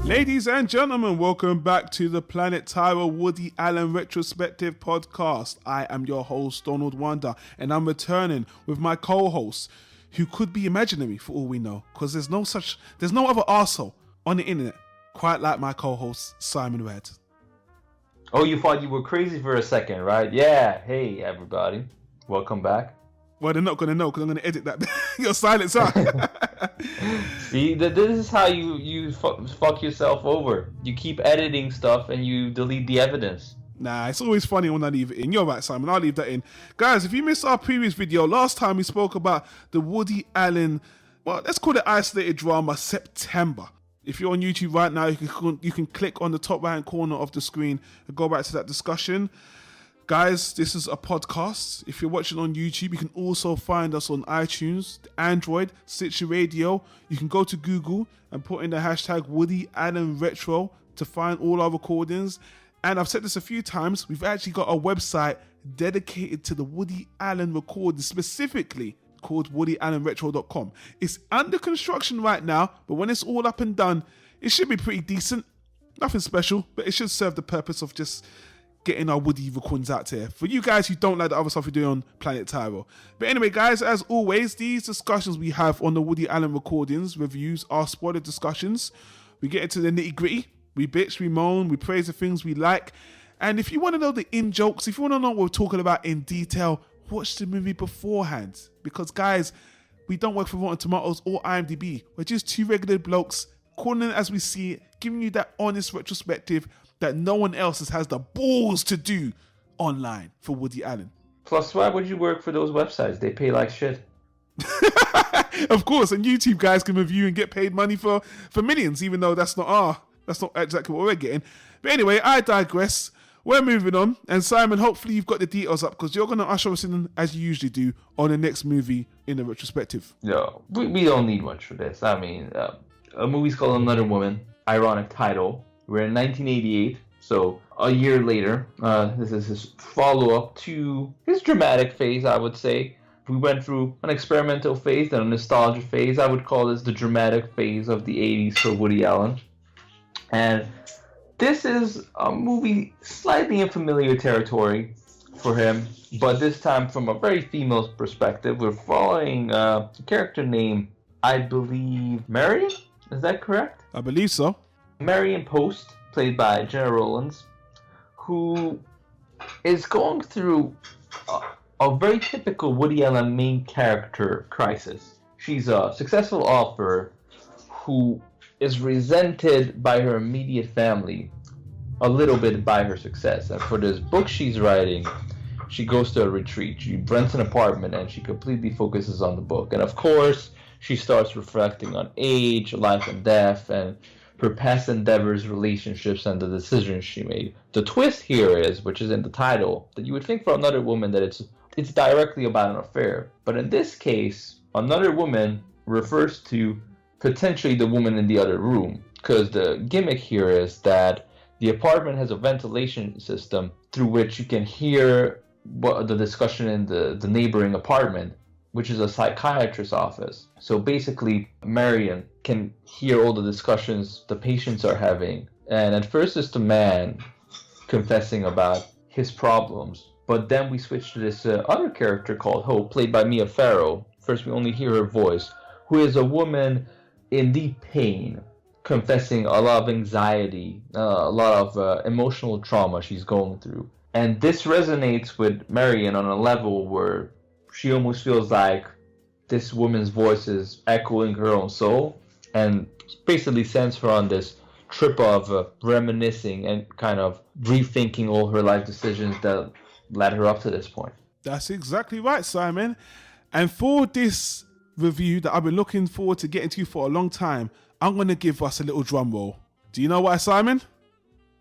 Ladies and gentlemen, welcome back to the Planet Tyro Woody Allen Retrospective podcast. I am your host, Donald Wonder, and I'm returning with my co-host, who could be imaginary for all we know, because there's no other arsehole on the internet quite like my co-host, Simon Red. Oh, you thought you were crazy for a second, right? Yeah. Hey, everybody. Welcome back. Well, they're not going to know because I'm going to edit that. Your silence out. See, this is how you fuck yourself over. You keep editing stuff and you delete the evidence. Nah, it's always funny when I leave it in. You're right, Simon. I'll leave that in. Guys, if you missed our previous video, last time we spoke about the Woody Allen, well, let's call it isolated drama, September. If you're on YouTube right now, you can click on the top right-hand corner of the screen and go back to that discussion. Guys, this is a podcast. If you're watching on YouTube, you can also find us on iTunes, Android, Stitcher Radio. You can go to Google and put in the hashtag Woody Allen Retro to find all our recordings. And I've said this a few times, we've actually got a website dedicated to the Woody Allen recordings, specifically called woodyallenretro.com. It's under construction right now, but when it's all up and done, it should be pretty decent. Nothing special, but it should serve the purpose of just getting our Woody recordings out there for you guys who don't like the other stuff we do on Planet Tyro. But anyway, guys, as always, these discussions we have on the Woody Allen recordings reviews are spoiler discussions. We get into the nitty gritty. We bitch, we moan, we praise the things we like. And if you want to know the in-jokes, if you want to know what we're talking about in detail, watch the movie beforehand. Because, guys, we don't work for Rotten Tomatoes or IMDb. We're just two regular blokes calling it as we see it, giving you that honest retrospective that no one else has the balls to do online for Woody Allen. Plus, why would you work for those websites? They pay like shit. Of course, and YouTube guys can review and get paid money for millions, even though that's not exactly what we're getting. But anyway, I digress. We're moving on, and Simon, hopefully you've got the details up because you're going to usher us in, as you usually do, on the next movie in the retrospective. No, we don't need much for this. I mean, a movie's called Another Woman, ironic title. We're in 1988, so a year later. This is his follow-up to his dramatic phase, I would say. We went through an experimental phase, then a nostalgia phase. I would call this the dramatic phase of the 80s for Woody Allen. And this is a movie slightly in familiar territory for him, but this time from a very female perspective. We're following a character named, I believe, Marion? Is that correct? I believe so. Marion Post, played by Jenna Rollins, who is going through a very typical Woody Allen main character crisis. She's a successful author who is resented by her immediate family, a little bit by her success. And for this book she's writing, she goes to a retreat. She rents an apartment and she completely focuses on the book. And of course, she starts reflecting on age, life and death, and her past endeavors, relationships, and the decisions she made. The twist here is, which is in the title, that you would think for Another Woman that it's directly about an affair. But in this case, Another Woman refers to potentially the woman in the other room. Because the gimmick here is that the apartment has a ventilation system through which you can hear the discussion in the neighboring apartment, which is a psychiatrist's office. So basically, Marion can hear all the discussions the patients are having. And at first it's the man confessing about his problems. But then we switch to this other character called Hope, played by Mia Farrow. First we only hear her voice, who is a woman in deep pain, confessing a lot of anxiety, a lot of emotional trauma she's going through. And this resonates with Marion on a level where she almost feels like this woman's voice is echoing her own soul, and basically sends her on this trip of reminiscing and kind of rethinking all her life decisions that led her up to this point. That's exactly right, Simon. And for this review that I've been looking forward to getting to for a long time, I'm going to give us a little drum roll. Do you know why, Simon?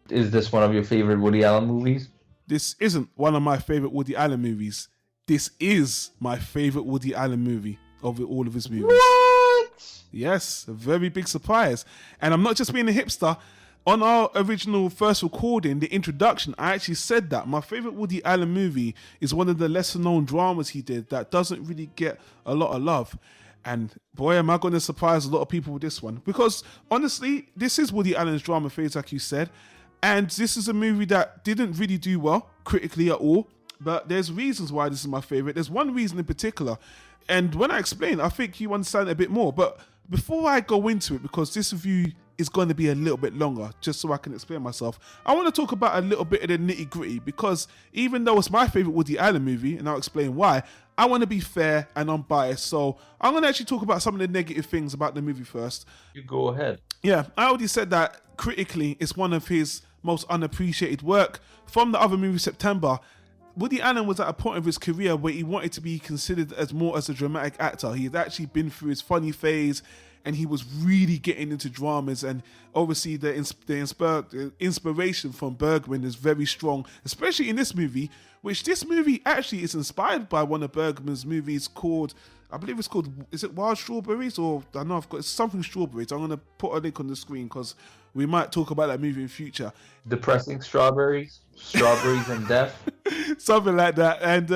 Is this one of your favorite Woody Allen movies? this isn't one of my favorite Woody Allen movies. This is my favorite Woody Allen movie of all of his movies. What? Yes, a very big surprise. And I'm not just being a hipster. On our original first recording, the introduction, I actually said that my favorite Woody Allen movie is one of the lesser known dramas he did that doesn't really get a lot of love. And boy, am I going to surprise a lot of people with this one. Because honestly, this is Woody Allen's drama phase, like you said. And this is a movie that didn't really do well critically at all. But there's reasons why this is my favorite. There's one reason in particular. And when I explain, I think you understand it a bit more. But before I go into it, because this review is going to be a little bit longer, just so I can explain myself, I want to talk about a little bit of the nitty gritty, because even though it's my favorite Woody Allen movie, and I'll explain why, I want to be fair and unbiased. So I'm going to actually talk about some of the negative things about the movie first. You go ahead. Yeah, I already said that critically it's one of his most unappreciated work. From the other movie, September, Woody Allen was at a point of his career where he wanted to be considered as more as a dramatic actor. He had actually been through his funny phase, and he was really getting into dramas. And obviously the inspiration from Bergman is very strong, especially in this movie, which this movie actually is inspired by one of Bergman's movies called, I believe it's called, is it Wild Strawberries? Or I know I've got, it's something Strawberries. I'm going to put a link on the screen because we might talk about that movie in future. Depressing Strawberries? Strawberries and Death? Something like that. And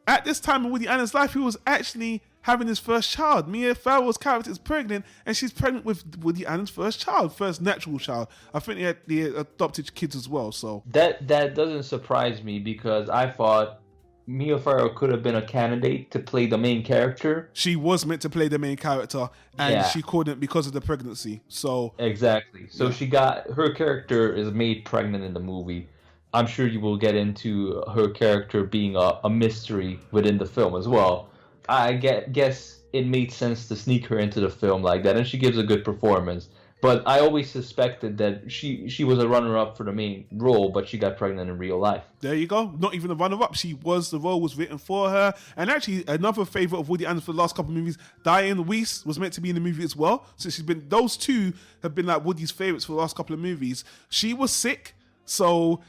at this time in Woody Allen's life, he was actually having his first child. Mia Farrow's character is pregnant, and she's pregnant with Woody Allen's first child, first natural child. I think they adopted kids as well. So that doesn't surprise me, because I thought Mia Farrow could have been a candidate to play the main character. She was meant to play the main character, and she couldn't because of the pregnancy. So exactly. So she got, her character is made pregnant in the movie. I'm sure you will get into her character being a mystery within the film as well. I guess it made sense to sneak her into the film like that, and she gives a good performance. But I always suspected that she was a runner-up for the main role, but she got pregnant in real life. There you go. Not even a runner-up. The role was written for her. And actually, another favourite of Woody Allen for the last couple of movies, Diane Weiss, was meant to be in the movie as well. So those two have been like Woody's favourites for the last couple of movies. She was sick, so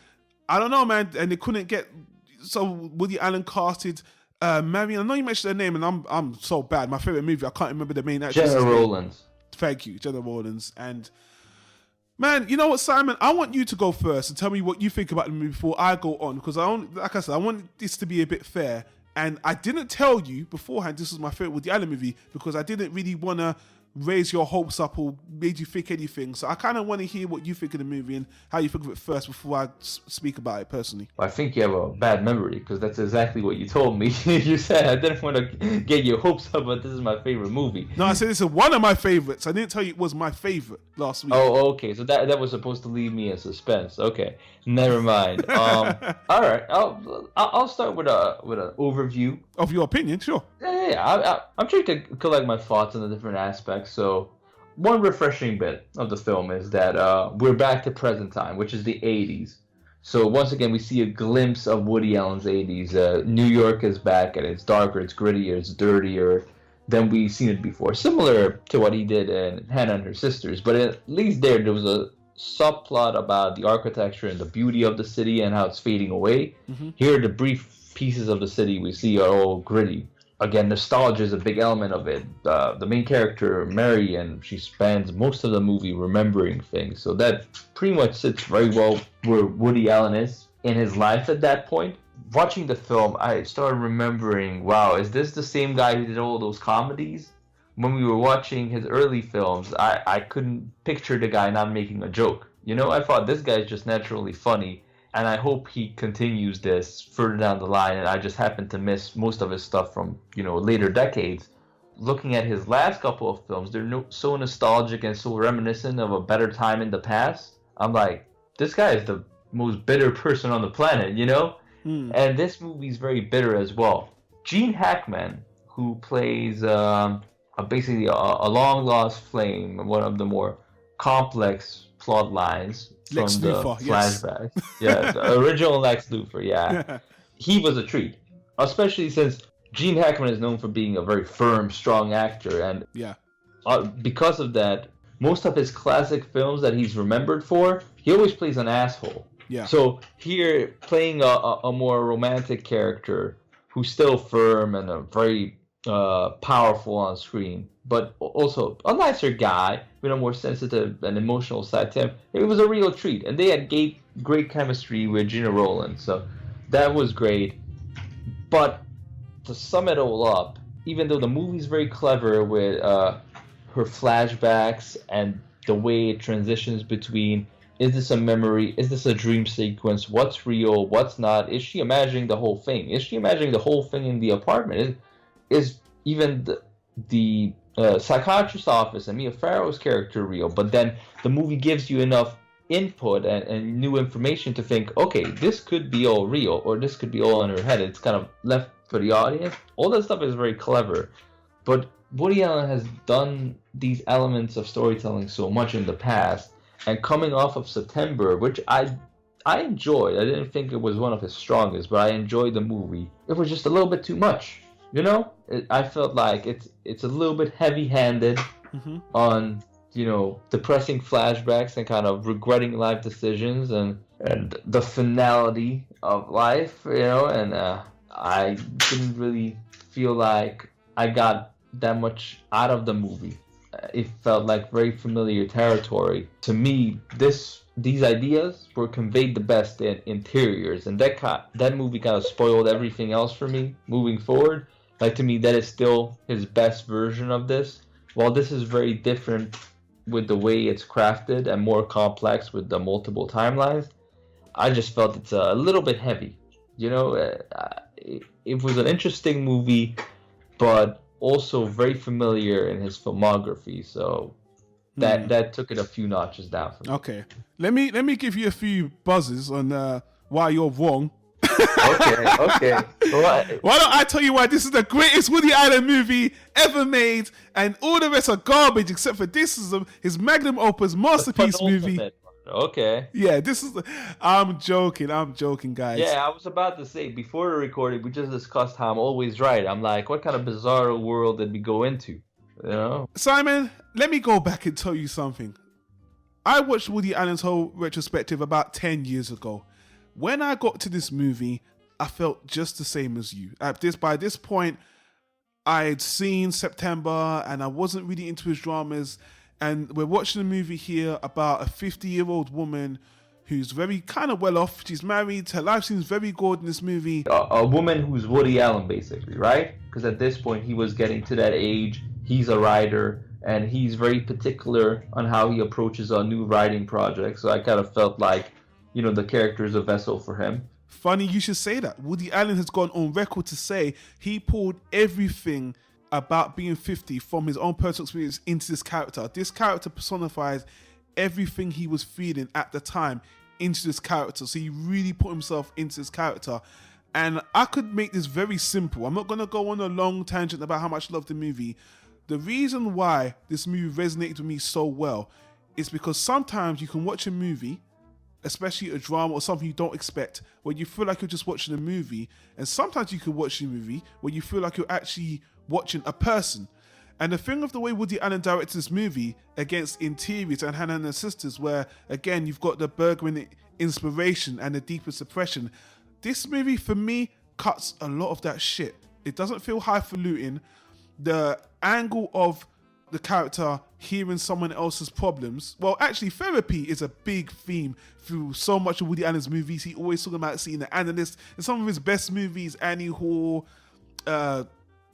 I don't know, man. And they couldn't get, so Woody Allen casted Marion. I know you mentioned her name, and I'm so bad. My favourite movie, I can't remember the main actress. Jenna Rollins. Thank you, Jenna Rollins. And man, you know what, Simon? I want you to go first and tell me what you think about the movie before I go on, because like I said, I want this to be a bit fair. And I didn't tell you beforehand this was my favorite Woody Allen movie because I didn't really want to raise your hopes up or made you think anything. So I kind of want to hear what you think of the movie and how you think of it first before I speak about it personally. I think you have a bad memory, because that's exactly what you told me. You said I didn't want to get your hopes up, but this is my favorite movie. No, I said this is one of my favorites. I didn't tell you it was my favorite last week. Oh, okay. So that was supposed to leave me in suspense. Okay, never mind. All right. I'll start with an overview of your opinion. Sure. Yeah. I'm trying to collect my thoughts on the different aspects. So one refreshing bit of the film is that we're back to present time, which is the 80s. So once again, we see a glimpse of Woody Allen's 80s. New York is back, and it's darker, it's grittier, it's dirtier than we've seen it before. Similar to what he did in Hannah and Her Sisters, but at least there was a subplot about the architecture and the beauty of the city and how it's fading away. Mm-hmm. Here, the brief pieces of the city we see are all gritty. Again, nostalgia is a big element of it. The main character, Mary, and she spends most of the movie remembering things. So that pretty much sits very well where Woody Allen is in his life at that point. Watching the film, I started remembering, wow, is this the same guy who did all those comedies? When we were watching his early films, I couldn't picture the guy not making a joke. You know, I thought this guy's just naturally funny. And I hope he continues this further down the line. And I just happened to miss most of his stuff from, later decades. Looking at his last couple of films, they're so nostalgic and so reminiscent of a better time in the past. I'm like, this guy is the most bitter person on the planet, And this movie's very bitter as well. Gene Hackman, who plays basically a long-lost flame, one of the more complex plot lines from Lex the Luthor, flashbacks. Yeah, the original Lex Luthor, yeah. He was a treat, especially since Gene Hackman is known for being a very firm, strong actor, and because of that, most of his classic films that he's remembered for, he always plays an asshole. Yeah. So here, playing a more romantic character who's still firm and very powerful on screen, but also a nicer guy with a more sensitive and emotional side to him, it was a real treat. And they had great chemistry with Gina Rowland, so that was great. But to sum it all up, even though the movie's very clever with her flashbacks and the way it transitions between, is this a memory? Is this a dream sequence? What's real? What's not? Is she imagining the whole thing? Is she imagining the whole thing in the apartment? Is even the psychiatrist's office and Mia Farrow's character real? But then the movie gives you enough input and new information to think, okay, this could be all real, or this could be all in her head. It's kind of left for the audience. All that stuff is very clever. But Woody Allen has done these elements of storytelling so much in the past. And coming off of September, which I enjoyed. I didn't think it was one of his strongest, but I enjoyed the movie. It was just a little bit too much, you know? I felt like it's a little bit heavy-handed on, you know, depressing flashbacks and kind of regretting life decisions and the finality of life, you know? And I didn't really feel like I got that much out of the movie. It felt like very familiar territory. To me, these ideas were conveyed the best in Interiors, and that movie kind of spoiled everything else for me moving forward. Like, to me, that is still his best version of this. While this is very different with the way it's crafted and more complex with the multiple timelines, I just felt it's a little bit heavy. You know, it was an interesting movie, but also very familiar in his filmography, so that took it a few notches down for me. Okay, let me give you a few buzzes on why you're wrong. Okay. Why don't I tell you why this is the greatest Woody Allen movie ever made, and all the rest are garbage except for this is his magnum opus masterpiece movie. Okay. Yeah, this is. I'm joking, guys. Yeah, I was about to say, before the recording, we just discussed how I'm always right. I'm like, what kind of bizarre world did we go into? You know? Simon, let me go back and tell you something. I watched Woody Allen's whole retrospective about 10 years ago. When I got to this movie, I felt just the same as you. By this point, I had seen September and I wasn't really into his dramas. And we're watching a movie here about a 50-year-old woman who's very kind of well off. She's married. Her life seems very good in this movie. A woman who's Woody Allen, basically, right? Because at this point, he was getting to that age. He's a writer, and he's very particular on how he approaches a new writing project. So I kind of felt like, you know, the character is a vessel for him. Funny you should say that. Woody Allen has gone on record to say he pulled everything about being 50 from his own personal experience into this character. This character personifies everything he was feeling at the time into this character. So he really put himself into this character. And I could make this very simple. I'm not going to go on a long tangent about how much I love the movie. The reason why this movie resonated with me so well is because sometimes you can watch a movie, especially a drama or something you don't expect, where you feel like you're just watching a movie. And sometimes you can watch a movie where you feel like you're actually watching a person. And the thing of the way Woody Allen directed this movie against Interiors and Hannah and Her Sisters, where again you've got the Bergman inspiration and the deeper suppression, this movie for me cuts a lot of that shit. It doesn't feel highfalutin. The angle of the character hearing someone else's problems, well, actually therapy is a big theme through so much of Woody Allen's movies. He always talking about seeing the analyst. In some of his best movies, Annie Hall,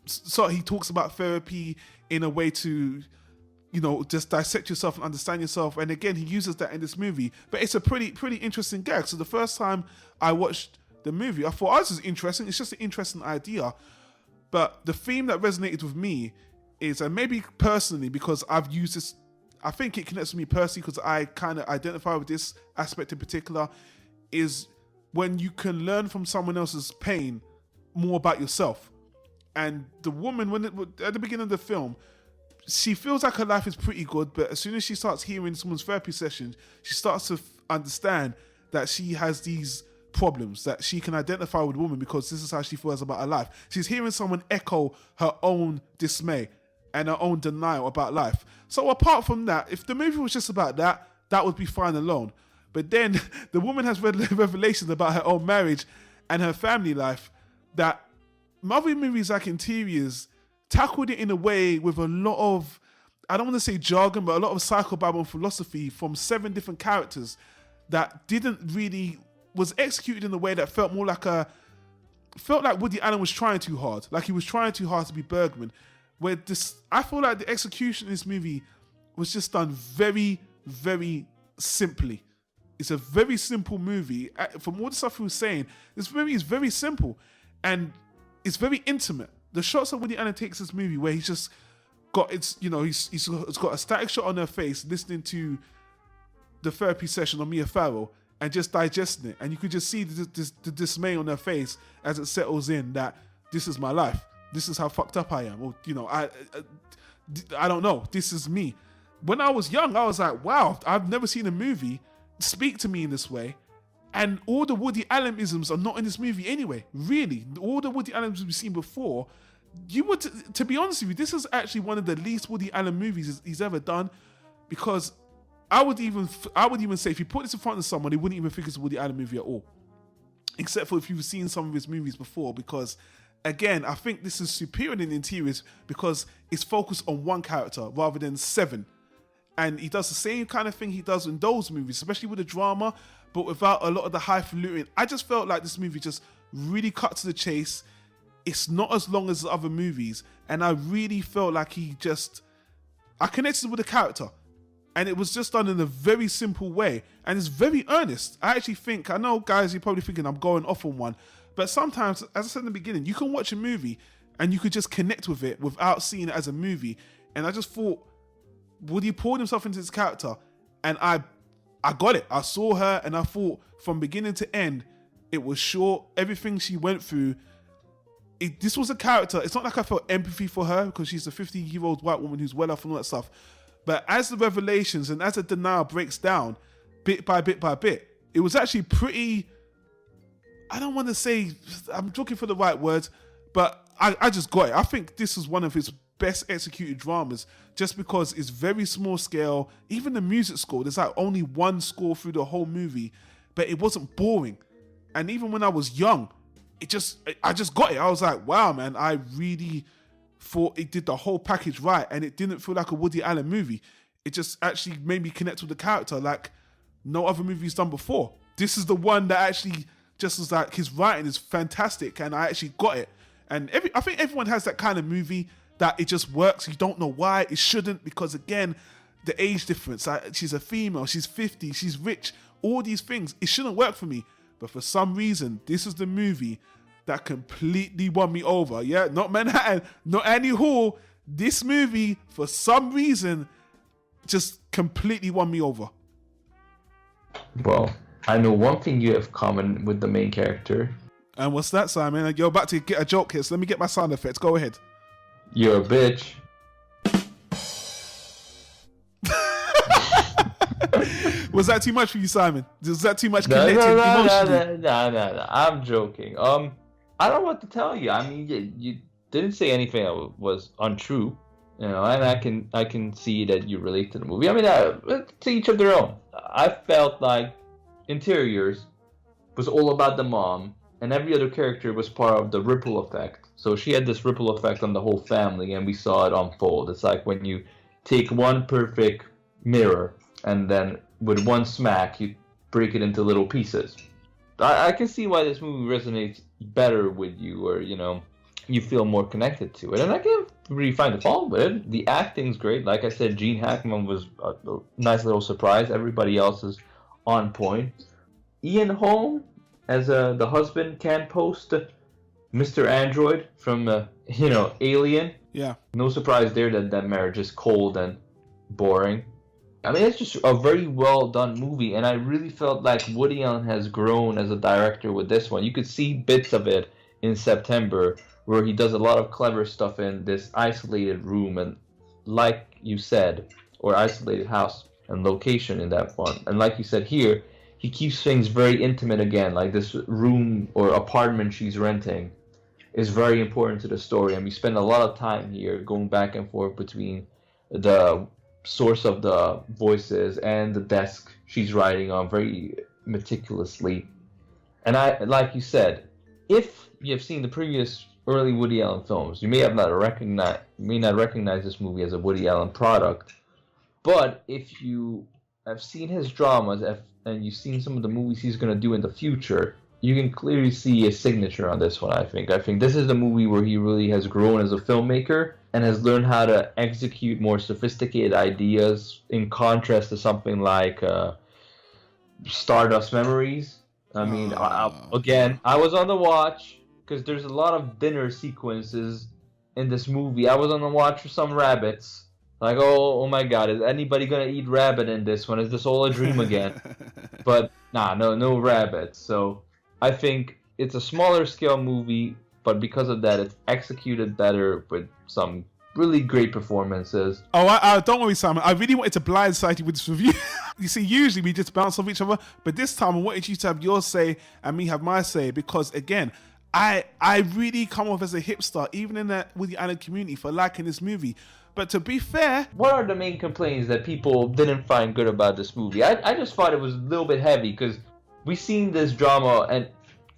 so he talks about therapy in a way to, you know, just dissect yourself and understand yourself. And again, he uses that in this movie. But it's a pretty interesting gag. So the first time I watched the movie, I thought, oh, this is interesting. It's just an interesting idea. But the theme that resonated with me is, and maybe personally, because I've used this, I think it connects with me personally because I kind of identify with this aspect in particular, is when you can learn from someone else's pain more about yourself. And the woman, at the beginning of the film, she feels like her life is pretty good, but as soon as she starts hearing someone's therapy session, she starts to understand that she has these problems, that she can identify with a woman because this is how she feels about her life. She's hearing someone echo her own dismay and her own denial about life. So apart from that, if the movie was just about that, that would be fine alone. But then the woman has revelations about her own marriage and her family life that other movies like Interiors tackled it in a way with a lot of, I don't want to say jargon, but a lot of psychobabble and philosophy from 7 different characters that was executed in a way that felt like Woody Allen was trying too hard. Like he was trying too hard to be Bergman. I feel like the execution in this movie was just done very, very simply. It's a very simple movie. From all the stuff he was saying, this movie is very simple and it's very intimate. The shots that Woody Allen takes this movie where he's just got he's got a static shot on her face listening to the therapy session on Mia Farrow and just digesting it, and you could just see the dismay on her face as it settles in that this is my life, this is how fucked up I am, or I don't know, this is me. When I was young, I was like, wow, I've never seen a movie speak to me in this way. And all the Woody Allen-isms are not in this movie anyway. Really, all the Woody Allens we've seen before, to be honest with you, this is actually one of the least Woody Allen movies he's ever done, because I would even say if you put this in front of someone, they wouldn't even think it's a Woody Allen movie at all, except for if you've seen some of his movies before. Because again, I think this is superior in Interiors because it's focused on one character rather than 7. And he does the same kind of thing he does in those movies, especially with the drama, but without a lot of the highfalutin. I just felt like this movie just really cut to the chase. It's not as long as the other movies. And I really felt like I connected with the character. And it was just done in a very simple way. And it's very earnest. I know guys, you're probably thinking I'm going off on one. But sometimes, as I said in the beginning, you can watch a movie and you could just connect with it without seeing it as a movie. And I just thought, Woody poured himself into this character, and I got it. I saw her, and I thought from beginning to end, it was short. Everything she went through, this was a character. It's not like I felt empathy for her because she's a 50-year-old white woman who's well off and all that stuff. But as the revelations and as the denial breaks down, bit by bit by bit, it was actually pretty. I don't want to say, I'm looking for the right words, but I just got it. I think this is one of his best executed dramas just because it's very small scale. Even the music score, there's like only one score through the whole movie, but it wasn't boring. And even when I was young, I just got it. I was like, wow, man, I really thought it did the whole package right, and it didn't feel like a Woody Allen movie. It just actually made me connect with the character like no other movie's done before. This is the one that actually just was like, his writing is fantastic, and I actually got it. And I think everyone has that kind of movie that it just works. You don't know why. It shouldn't, because again, the age difference. She's a female, she's 50, she's rich, all these things. It shouldn't work for me. But for some reason, this is the movie that completely won me over. Yeah, not Manhattan, not Annie Hall. This movie, for some reason, just completely won me over. Well, I know one thing you have common with the main character. And what's that, Simon? You're about to get a joke here, so let me get my sound effects. Go ahead. You're a bitch. Was that too much for you, Simon? Was that too much connected emotionally? No. I'm joking. I don't know what to tell you. I mean, you didn't say anything that was untrue, you know, and I can see that you relate to the movie. I mean, to each of their own. I felt like Interiors was all about the mom, and every other character was part of the ripple effect. So she had this ripple effect on the whole family, and we saw it unfold. It's like when you take one perfect mirror, and then with one smack, you break it into little pieces. I can see why this movie resonates better with you, or, you know, you feel more connected to it. And I can't really find the fault with it. The acting's great. Like I said, Gene Hackman was a nice little surprise. Everybody else is on point. Ian Holm, as the husband, can post Mr. Android from, Alien. Yeah. No surprise there that marriage is cold and boring. I mean, it's just a very well done movie, and I really felt like Woody Allen has grown as a director with this one. You could see bits of it in September, where he does a lot of clever stuff in this isolated room, and like you said, or isolated house and location in that one. And like you said here, he keeps things very intimate again, like this room or apartment she's renting is very important to the story, and we spend a lot of time here going back and forth between the source of the voices and the desk she's writing on very meticulously. And like you said, if you have seen the previous early Woody Allen films, you may not recognize this movie as a Woody Allen product. But if you have seen his dramas and you've seen some of the movies he's going to do in the future, you can clearly see a signature on this one, I think. I think this is the movie where he really has grown as a filmmaker and has learned how to execute more sophisticated ideas in contrast to something like Stardust Memories. I mean, I was on the watch because there's a lot of dinner sequences in this movie. I was on the watch for some rabbits. Like, oh my God, is anybody gonna eat rabbit in this one? Is this all a dream again? But no rabbits. So I think it's a smaller scale movie, but because of that, it's executed better with some really great performances. Oh, don't worry, Simon. I really wanted to blindside you with this review. You see, usually we just bounce off each other, but this time I wanted you to have your say and me have my say because, again, I really come off as a hipster, even in that Woody Allen community, for liking this movie. But to be fair... What are the main complaints that people didn't find good about this movie? I just thought it was a little bit heavy because we've seen this drama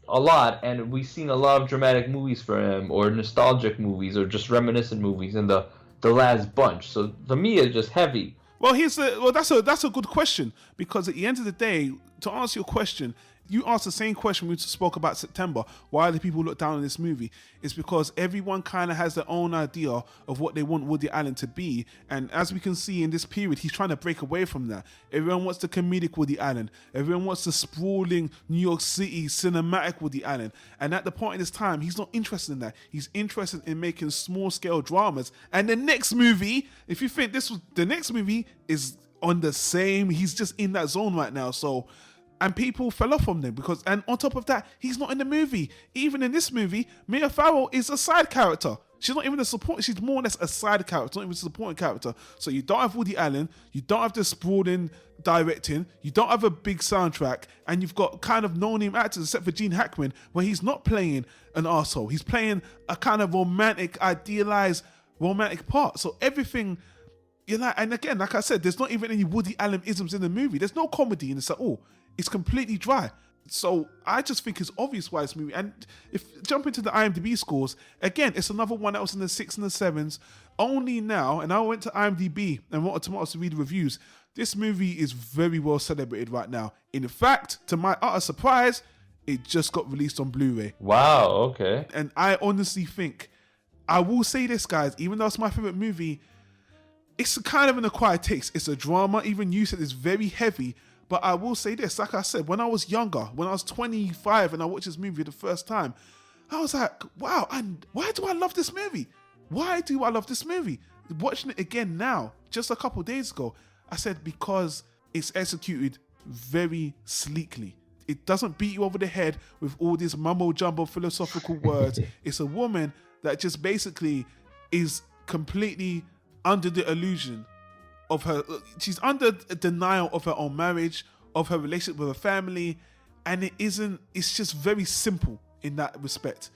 a lot, and we've seen a lot of dramatic movies for him, or nostalgic movies, or just reminiscent movies in the last bunch. So for me, it's just heavy. Well, that's a good question, because at the end of the day, to answer your question, you asked the same question we spoke about September. Why do people look down on this movie? It's because everyone kind of has their own idea of what they want Woody Allen to be. And as we can see in this period, he's trying to break away from that. Everyone wants the comedic Woody Allen. Everyone wants the sprawling New York City cinematic Woody Allen. And at the point in this time, he's not interested in that. He's interested in making small scale dramas. And the next movie, if you think the next movie is on the same, he's just in that zone right now. So... And people fell off on them and on top of that, he's not in the movie. Even in this movie, Mia Farrow is a side character. She's not even a support. She's more or less a side character, not even a supporting character. So you don't have Woody Allen, you don't have the sprawling directing, you don't have a big soundtrack, and you've got kind of no-name actors except for Gene Hackman, where he's not playing an arsehole. He's playing a kind of idealized romantic part. So everything. And again, like I said, there's not even any Woody Allen isms in the movie. There's no comedy in this at all. It's completely dry. So I just think it's obvious why this movie. And if jump into the IMDb scores, again, it's another one that was in the 6s and the 7s. Only now, and I went to IMDb and Rotten Tomatoes to read the reviews. This movie is very well celebrated right now. In fact, to my utter surprise, it just got released on Blu-ray. Wow, okay. And I honestly think, I will say this, guys, even though it's my favorite movie, it's kind of an acquired taste. It's a drama. Even you said it's very heavy. But I will say this, like I said, when I was younger, when I was 25 and I watched this movie the first time, I was like, wow, and why do I love this movie? Why do I love this movie? Watching it again now, just a couple of days ago, I said because it's executed very sleekly. It doesn't beat you over the head with all these mumbo-jumbo philosophical words. It's a woman that just basically is completely under the illusion of her, she's under denial of her own marriage, of her relationship with her family, and it's just very simple in that respect.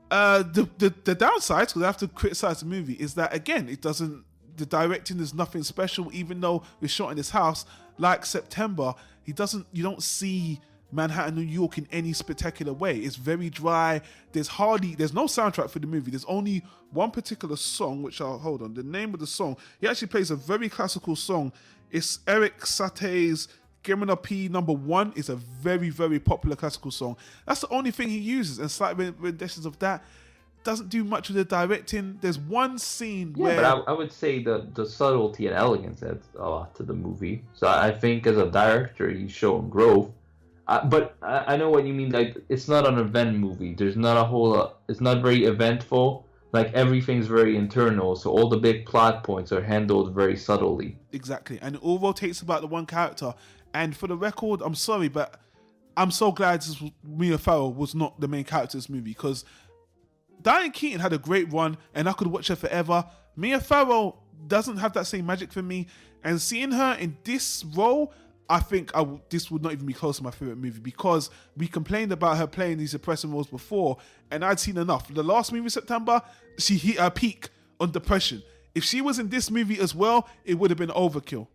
The downside, because I have to criticize the movie, is that again, the directing is nothing special, even though we're shot in this house. Like September, you don't see Manhattan, New York in any spectacular way. It's very dry. There's no soundtrack for the movie. There's only one particular song, which hold on. The name of the song, he actually plays a very classical song. It's Eric Satie's Gemina P #1. It's a very, very popular classical song. That's the only thing he uses, and slight renditions of that. Doesn't do much with the directing. There's one scene where... Yeah, but I would say the subtlety and elegance adds a lot to the movie. So I think as a director, he's shown growth. But I know what you mean. Like, it's not an event movie. There's not a whole lot. It's not very eventful. Like, everything's very internal. So all the big plot points are handled very subtly. Exactly. And it all rotates about the one character. And for the record, I'm sorry, but I'm so glad Mia Farrow was not the main character of this movie, because Diane Keaton had a great run and I could watch her forever. Mia Farrow doesn't have that same magic for me. And seeing her in this role, I think this would not even be close to my favorite movie, because we complained about her playing these depressing roles before, and I'd seen enough. The last movie, September, she hit her peak on depression. If she was in this movie as well, it would have been overkill.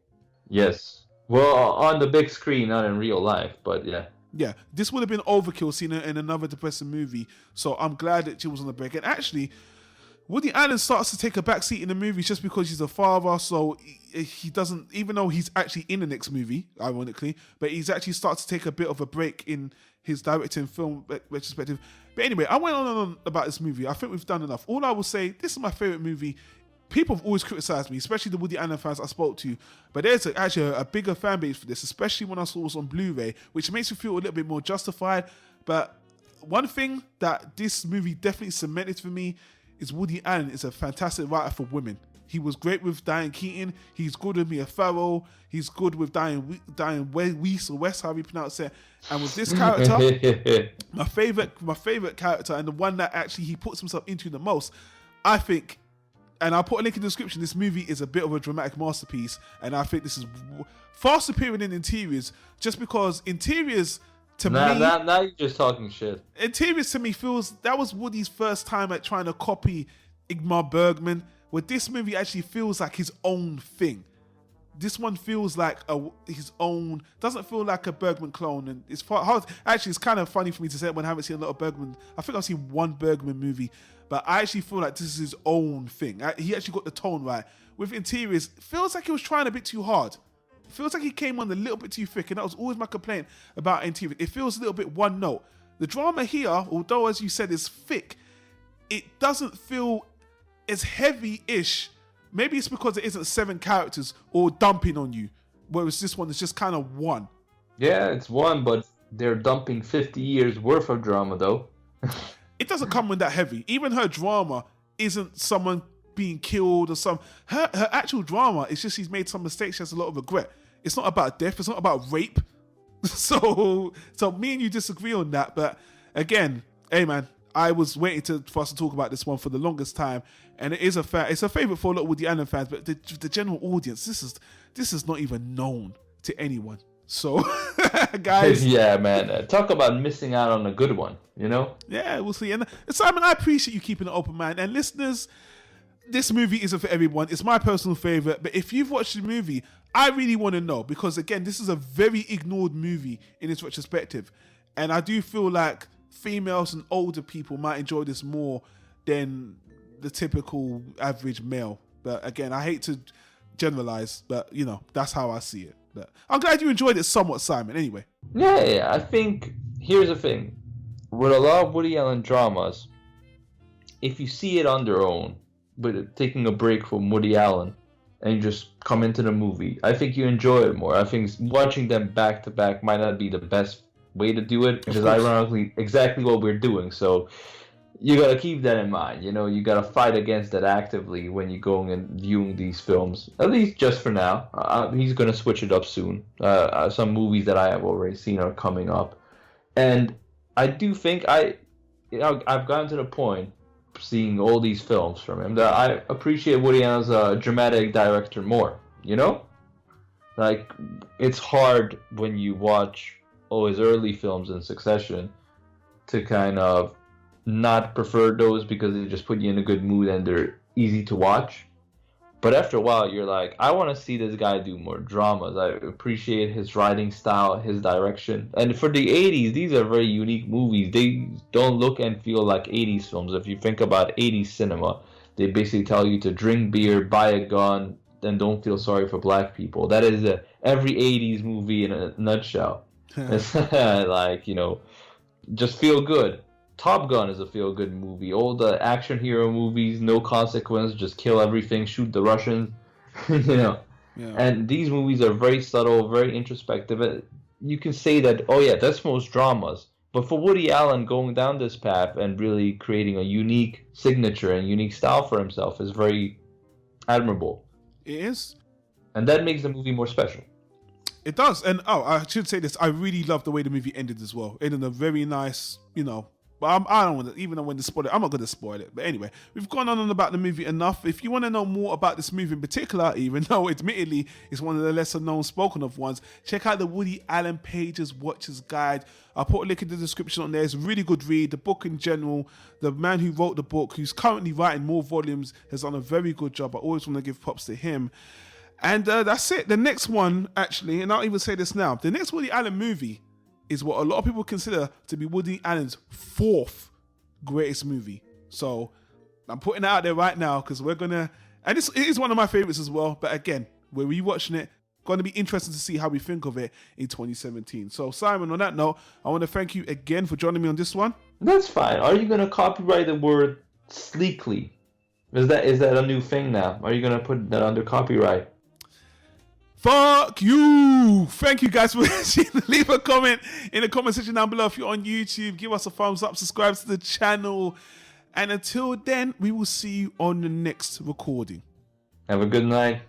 Yes, Well, on the big screen, not in real life, but yeah. Yeah, this would have been overkill seeing her in another depressing movie. So I'm glad that she was on the break. And actually, Woody Allen starts to take a back seat in the movies just because he's a father. So he doesn't, even though he's actually in the next movie, ironically, but he's actually started to take a bit of a break in his directing film retrospective. But anyway, I went on and on about this movie. I think we've done enough. All I will say, this is my favorite movie. People have always criticized me, especially the Woody Allen fans I spoke to, but there's actually a bigger fan base for this, especially when I saw this on Blu-ray, which makes me feel a little bit more justified. But one thing that this movie definitely cemented for me is Woody Allen is a fantastic writer for women. He was great with Diane Keaton. He's good with Mia Farrow. He's good with Diane Weiss or West, however you pronounce it. And with this character, my favorite character, and the one that actually he puts himself into the most, I think. And I'll put a link in the description. This movie is a bit of a dramatic masterpiece. And I think this is far superior than Interiors. Just because Interiors, to me... Now you're just talking shit. Interiors, to me, feels... That was Woody's first time at trying to copy Ingmar Bergman. Where this movie actually feels like his own thing. This one feels like his own... Doesn't feel like a Bergman clone. And it's hard... Actually, it's kind of funny for me to say it when I haven't seen a lot of Bergman. I think I've seen one Bergman movie. But I actually feel like this is his own thing. He actually got the tone right. With Interiors, it feels like he was trying a bit too hard. It feels like he came on a little bit too thick, and that was always my complaint about Interiors. It feels a little bit one note. The drama here, although as you said is thick, it doesn't feel as heavy-ish. Maybe it's because it isn't 7 characters all dumping on you, whereas this one is just kind of one. Yeah, it's one, but they're dumping 50 years worth of drama, though. It doesn't come with that heavy. Even her drama isn't someone being killed or some. Her actual drama is just she's made some mistakes. She has a lot of regret. It's not about death. It's not about rape. So me and you disagree on that. But again, hey man, I was waiting for us to talk about this one for the longest time, and it is it's a favorite for a lot of Woody Allen fans. But the general audience, this is not even known to anyone. So, guys. Yeah, man. Talk about missing out on a good one, you know? Yeah, we'll see. And Simon, I appreciate you keeping an open mind. And listeners, this movie isn't for everyone. It's my personal favorite. But if you've watched the movie, I really want to know. Because, again, this is a very ignored movie in its retrospective. And I do feel like females and older people might enjoy this more than the typical average male. But, again, I hate to generalize. But, you know, that's how I see it. But I'm glad you enjoyed it somewhat, Simon, anyway. Yeah, I think, here's the thing. With a lot of Woody Allen dramas, if you see it on their own, but taking a break from Woody Allen, and you just come into the movie, I think you enjoy it more. I think watching them back to back might not be the best way to do it, because ironically, exactly what we're doing. So you gotta keep that in mind. You know, you gotta fight against that actively when you're going and viewing these films. At least just for now. He's gonna switch it up soon. Some movies that I have already seen are coming up, and I do think I've gotten to the point seeing all these films from him that I appreciate Woody Allen as a dramatic director more. You know, like it's hard when you watch all his early films in succession to kind of not prefer those because they just put you in a good mood and they're easy to watch. But after a while, you're like, I want to see this guy do more dramas. I appreciate his writing style, his direction. And for the 80s, these are very unique movies. They don't look and feel like 80s films. If you think about 80s cinema, they basically tell you to drink beer, buy a gun, and don't feel sorry for black people. That is every 80s movie in a nutshell. It's like, you know, just feel good. Top Gun is a feel-good movie. All the action hero movies, no consequence, just kill everything, shoot the Russians, you know. Yeah. And these movies are very subtle, very introspective. You can say that, oh yeah, that's most dramas. But for Woody Allen, going down this path and really creating a unique signature and unique style for himself is very admirable. It is. And that makes the movie more special. It does. And, I should say this, I really love the way the movie ended as well. It ended a very nice, you know, but I don't want to, even though when to spoil it, I'm not going to spoil it. But anyway, we've gone on about the movie enough. If you want to know more about this movie in particular, even though admittedly it's one of the lesser known spoken of ones, check out the Woody Allen Pages Watcher's Guide. I'll put a link in the description on there. It's a really good read. The book in general, the man who wrote the book, who's currently writing more volumes, has done a very good job. I always want to give props to him. And that's it. The next one, actually, and I'll even say this now, the next Woody Allen movie is what a lot of people consider to be Woody Allen's 4th greatest movie. So I'm putting it out there right now because we're going to, and it is one of my favorites as well. But again, we're rewatching it. Going to be interesting to see how we think of it in 2017. So Simon, on that note, I want to thank you again for joining me on this one. That's fine. Are you going to copyright the word sleekly? Is that a new thing now? Are you going to put that under copyright? Fuck you! Thank you guys for watching. Leave a comment in the comment section down below if you're on YouTube. Give us a thumbs up, subscribe to the channel. And until then, we will see you on the next recording. Have a good night.